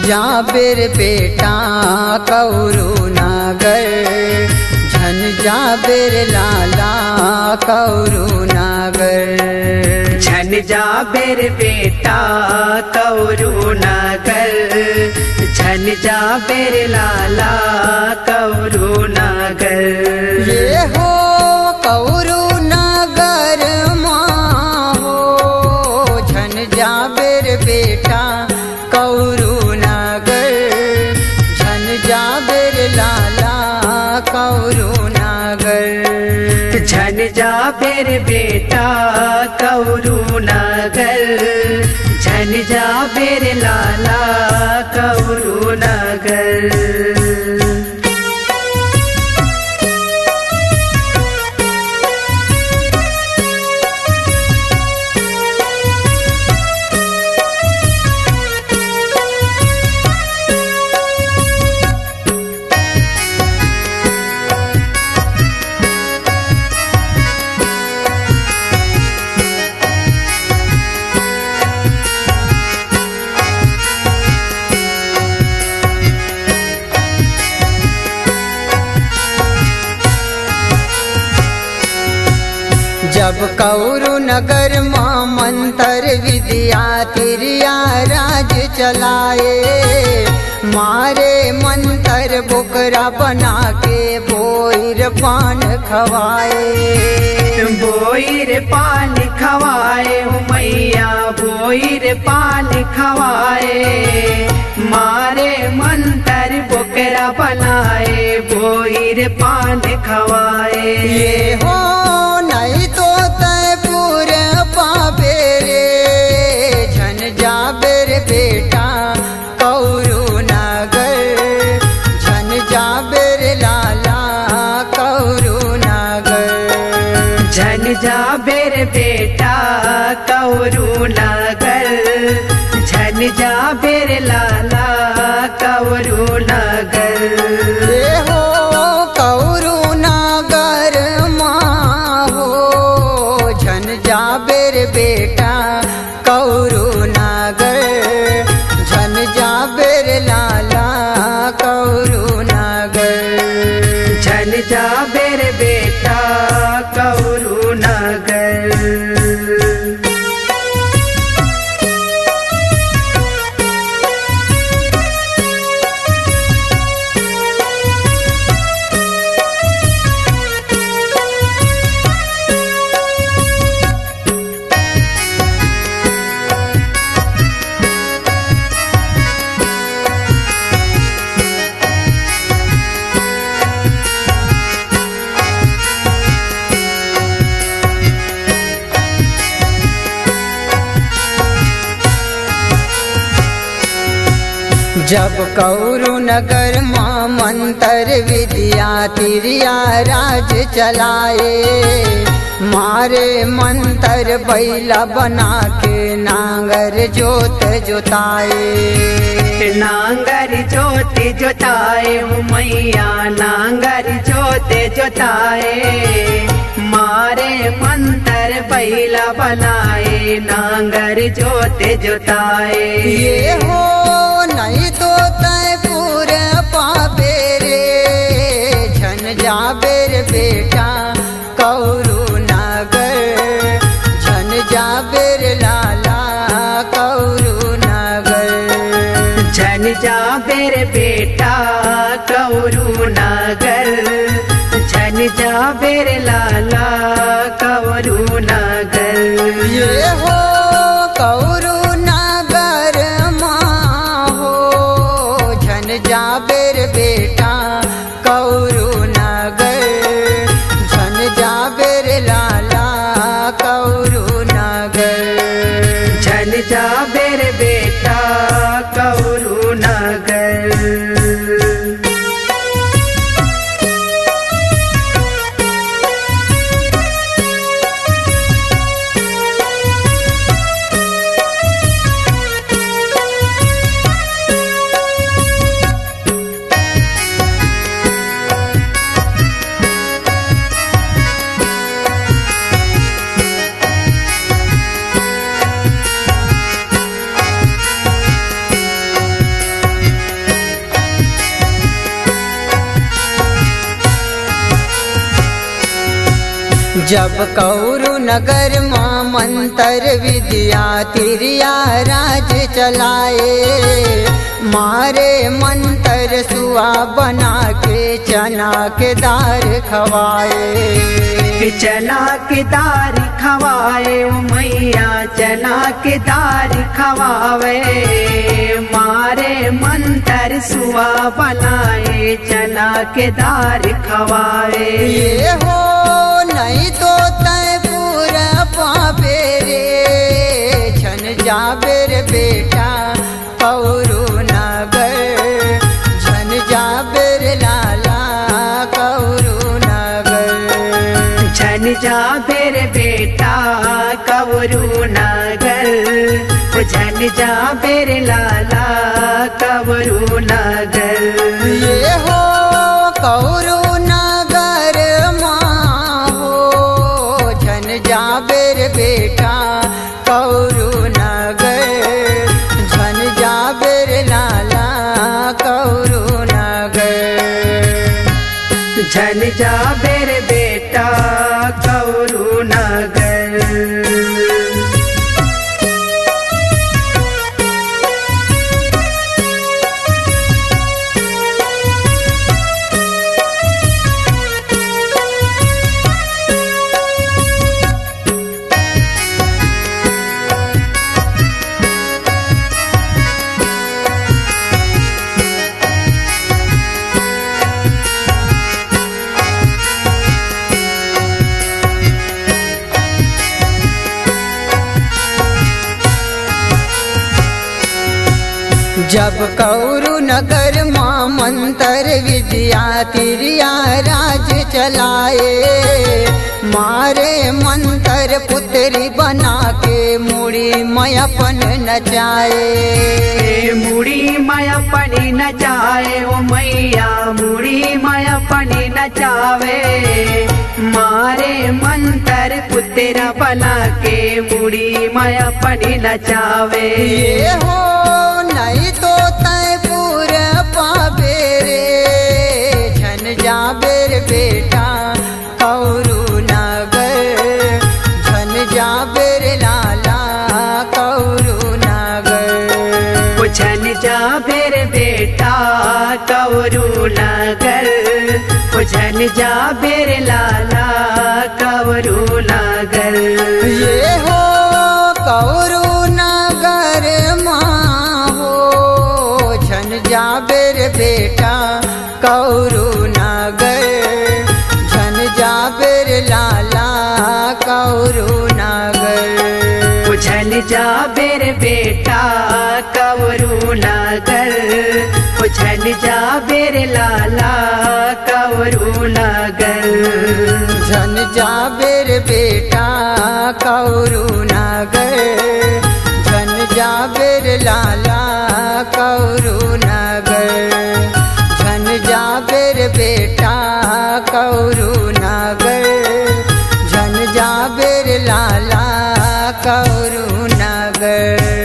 Jaber बेटा Kourou नागर, झन जाबेर लाला कौरू नागर। झन जाबेर बेटा कौरू नागर, झन जाबेर लाला कौरू नागर। ये हो कौरू नागर माँ हो, झन जाबेर बेटा कौरू नागर, झन जाबेर लाला कौरू नागर। झन जाबेर बेटा कौरू नागर, झन जाबेर लाला कौरू नागर। जब कौरू नगर माँ मंत्र विद्या तिरिया राज चलाए, मारे मंत्र बोकरा बना के बोईर पान खवाए। बोईर पान खवाए मैया, बोईर पान खवाए। मारे मंत्र बोकरा बनाए, बोईर पान खवाए। ये हो नहीं तो तय पूरे पापे रे, झन जाबेर बेटा कौरू नागर, झन जाबेर लाला कौरू नागर। झन जाबेर बेटा कौरू नागर, झन जाबेर लाला कौरू नागर। ये हो कौरू नागर माँ हो, झन जाबेर बेटा कौरू नागर, झन जाबेर लाला कौरू नागर। झन जाबेर बेटा कौरू नागर। जब कौरू नगर माँ मंत्र विद्या तिरिया राज चलाए, मारे मंत्र बैला बना के नांगर जोत जोताए। नांगर जोत जोताए मैया, नांगर जोत जोताए। मारे मंत्र बैला बनाए, नांगर जोत जोताए। ये हो नहीं तो तय पूरे पापे रे, झन जाबेर बेटा कौरू नागर, झन जाबेर लाला कौरू नागर। झन जाबेर बेटा कौरू नागर, झन जाबेर लाला कौरू नागर। ये हो कौरू नागर माँ हो, झन जाबेर बेटा कौरू नागर, झन जाबेर लाला कौरू नागर। झन जाबेर बेटा कौरू नागर। जब कौरु नगर माँ मंत्र विद्या तिरिया राज चलाए, मारे मंत्र सुआ बना के चना के दार खवाए। चना के दार खवाए ओ मैया चना के दार खवावे, मारे मंत्र सुआ बनाए चना के दार खवाए। ये हो नहीं तो तय पूरा पापे रे, छन जाबे रे बेटा कौरु नगर, छन जाबे रे लाला कौरु नगर। छन जाबे रे बेटा कौरु नगर, छन जाबे रे लाला कौरु नगर। ये हो कौरु नगर माँ हो, छन जाबे रे बेटा कौरु नगर, छन जाबे रे लाला कौरु नगर। छन जाबे रे बेटा कौरु नगर। जब कौरु नगर माँ मंत्र विद्या तिरिया राज चलाए, मारे मंत्र पुत्री बना के मुड़ी मयपन नचाए। मुड़ी मयपनी नचाए ओ मैया मुड़ी मयपनी नचावे, मारे मंत्र पुत्र बना के मुड़ी मयपनी नचावे। ये हो नहीं तो तय पूरा पाबे रे, छन जाबे रे बेटा कौरु नगर, छन जाबे रे लाला कौरु नगर। छन जाबे रे बेटा कौरु नगर, छन जाबे रे लाला कौरु नगर। ये हो कौरु नगर माँ हो, छन जाबे रे बेटा कौरु नगर, छन जाबे रे लाला कौरु नगर। छन जाबे रे बेटा कौरु नगर, छन जाबे रे लाला कौरु नगर। छन जाबे रे बेटा कौरु नगर, छन जाबे रे लाला कौरु नगर। छन जाबे रे बेटा कौरु नगर, छन जाबे रे लाला कौरु नगर।